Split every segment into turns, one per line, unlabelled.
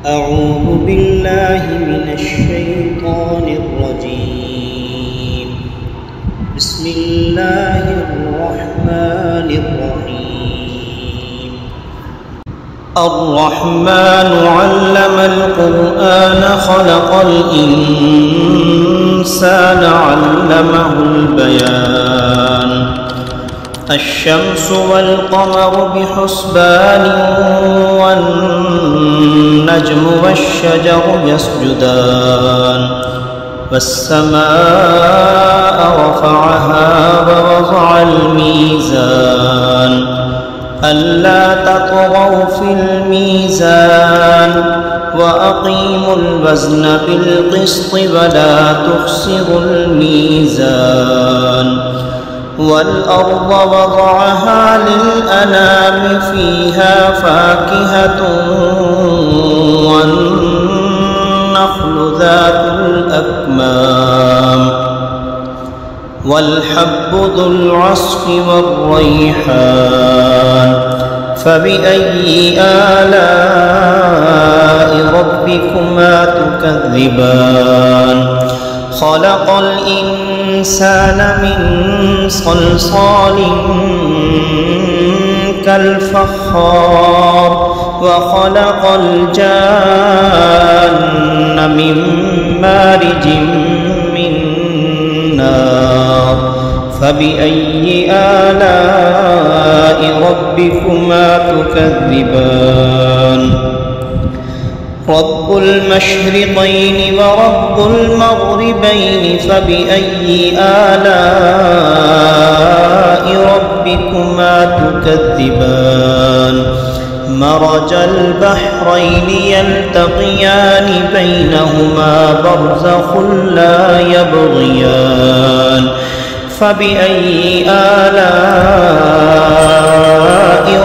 أعوذ بالله من الشيطان الرجيم. بسم الله الرحمن الرحيم. الرحمن علم القرآن خلق الإنسان علمه البيان. الشمس والقمر بحسبان والنجم والشجر يسجدان. والسماء رفعها ووضع الميزان ألا تطغوا في الميزان وأقيموا الوزن بالقسط ولا تخسروا الميزان. والأرض وضعها للأنام فيها فاكهة والنخل ذات الأكمام والحب ذو العصف والريحان. فبأي آلاء ربكما تكذبان؟ خلق الإنسان من صلصال كالفخار وخلق الجان من مارج من نار. فبأي آلاء ربكما تكذبان؟ رب المشرقين ورب المغربين فبأي آلاء ربكما تكذبان؟ مرج البحرين يلتقيان بينهما برزخ لا يبغيان. فبأي آلاء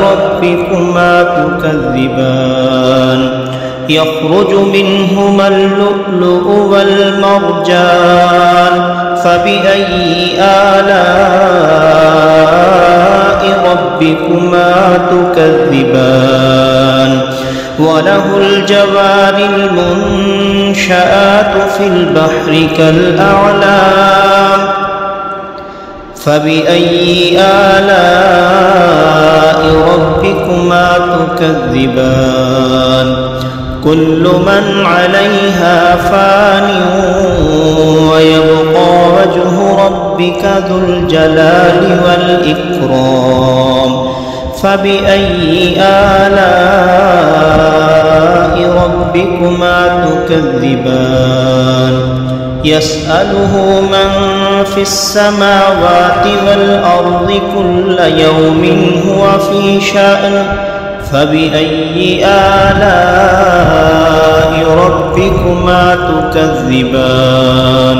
ربكما تكذبان؟ يخرج منهما اللؤلؤ والمرجان. فبأي آلاء ربكما تكذبان؟ وله الجوار المنشآت في البحر كالأعلام. فبأي آلاء ربكما تكذبان؟ كل من عليها فان ويبقى وجه ربك ذو الجلال والإكرام. فبأي آلاء ربكما تكذبان؟ يسأله من في السماوات والأرض كل يوم هو في شأن. فبأي آلاء ربكما تكذبان؟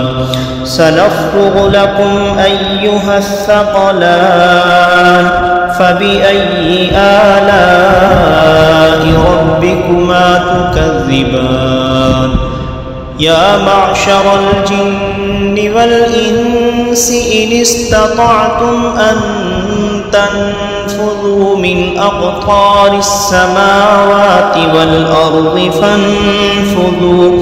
سنفرغ لكم أيها الثقلان. فبأي آلاء ربكما تكذبان؟ يا معشر الجن والإنس إن استطعتم أن تنفذوا من أقطار السماوات والأرض فانفذوا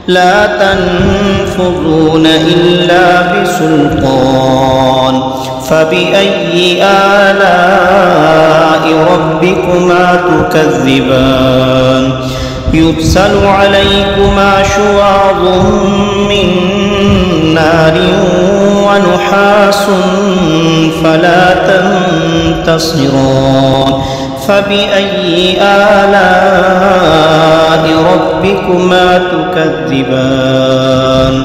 لا تنفذون إلا بسلطان. فبأي آلاء ربكما تكذبان؟ يرسل عليكما شواظ من نار ونحاس فلا تنتصران. فبأي آلاء ربكما تكذبان؟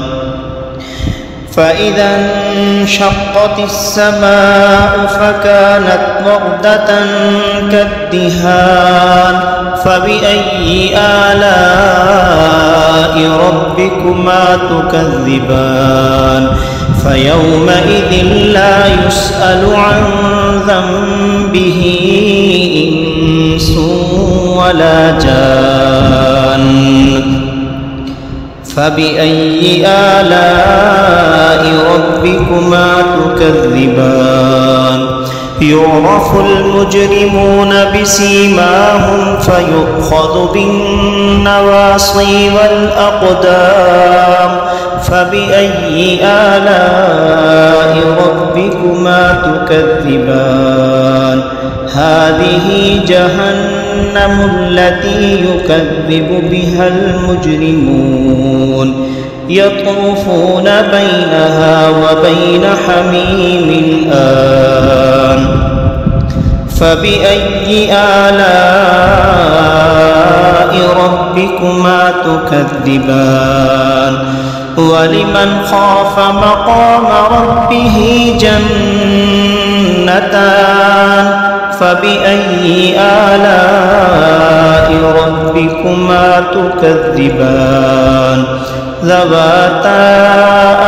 فإذا انشقت السماء فكانت وردة كالدهان. فبأي آلاء ربكما تكذبان؟ فيومئذ لا يسأل عن ذنبه إنس ولا جان. فبأي آلاء ربكما تكذبان؟ يعرف المجرمون بسيماهم فيؤخذ بالنواصي والأقدام فبأي آلاء ربكما تكذبان هذه جهنم التي يكذب بها المجرمون يطوفون بينها وبين حميم آن فبأي آلاء ربكما تكذبان ولمن خاف مقام ربه جنتان فبأي آلاء ربكما تكذبان ذواتا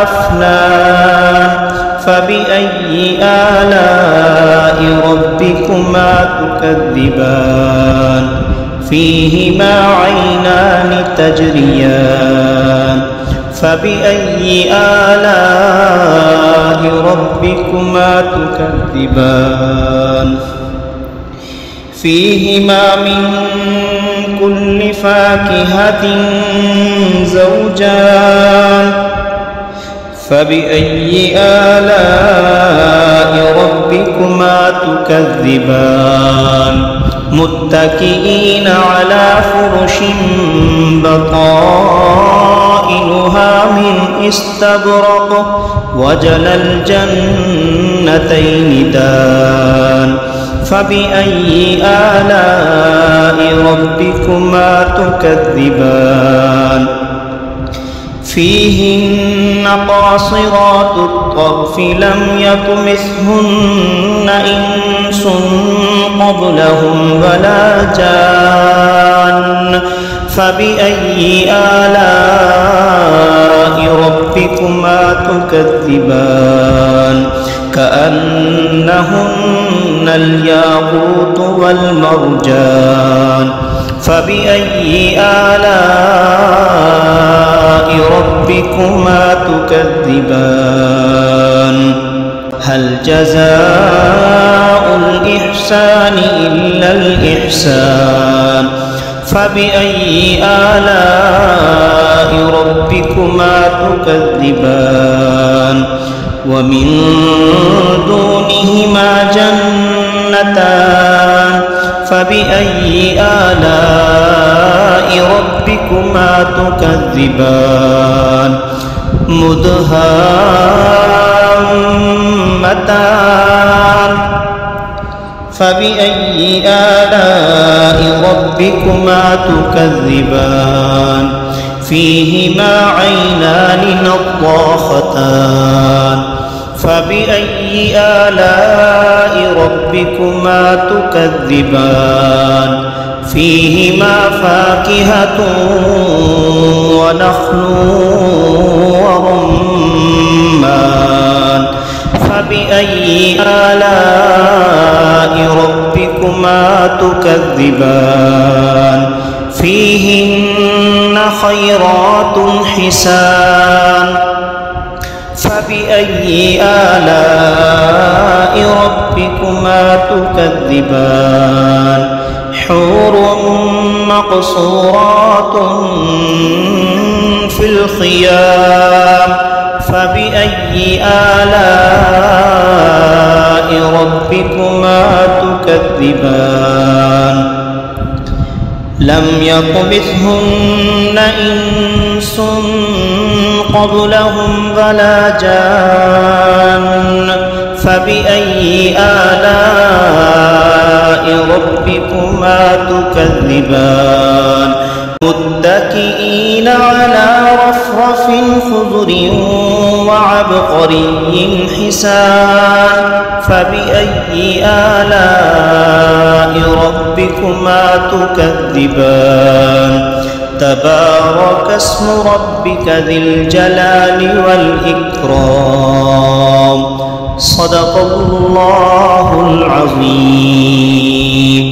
أفنان فبأي آلاء ربكما تكذبان فيهما عينان تجريان فبأي آلاء ربكما تكذبان فيهما من كل فاكهة زوجان فبأي آلاء ربكما تكذبان متكئين على فرش بطائنها من استبرق وجنى الجنتين دان فبأي آلاء ربكما تكذبان فيهن قاصرات الطرف لم يطمثهن إنس قبلهم ولا جان فبأي آلاء ربكما تكذبان كأنهن الياقوت والمرجان فبأي آلاء ربكما تكذبان هل جزاء الإحسان إلا الإحسان فبأي آلاء ربكما تكذبان ومن دونهما جنتان فبأي آلاء ربكما تكذبان مدهامتان فبأي آلاء ربكما تكذبان فيهما عينان نضاختان فبأي آلاء ربكما تكذبان فيهما فاكهة ونخل ورمان فبأي آلاء ربكما تكذبان فيهن خيرات حسان فبأي آلاء ربكما تكذبان حور مقصورات في الخيام فبأي آلاء ربكما تكذبان لم يطمثهن إنس قبلهم ولا جان فبأي آلاء ربكما تكذبان متكئين على رفرف خضر وعبقري حسان فبأي آلاء ربكما تكذبان تبارك اسم ربك ذي الجلال والإكرام صدق الله العظيم.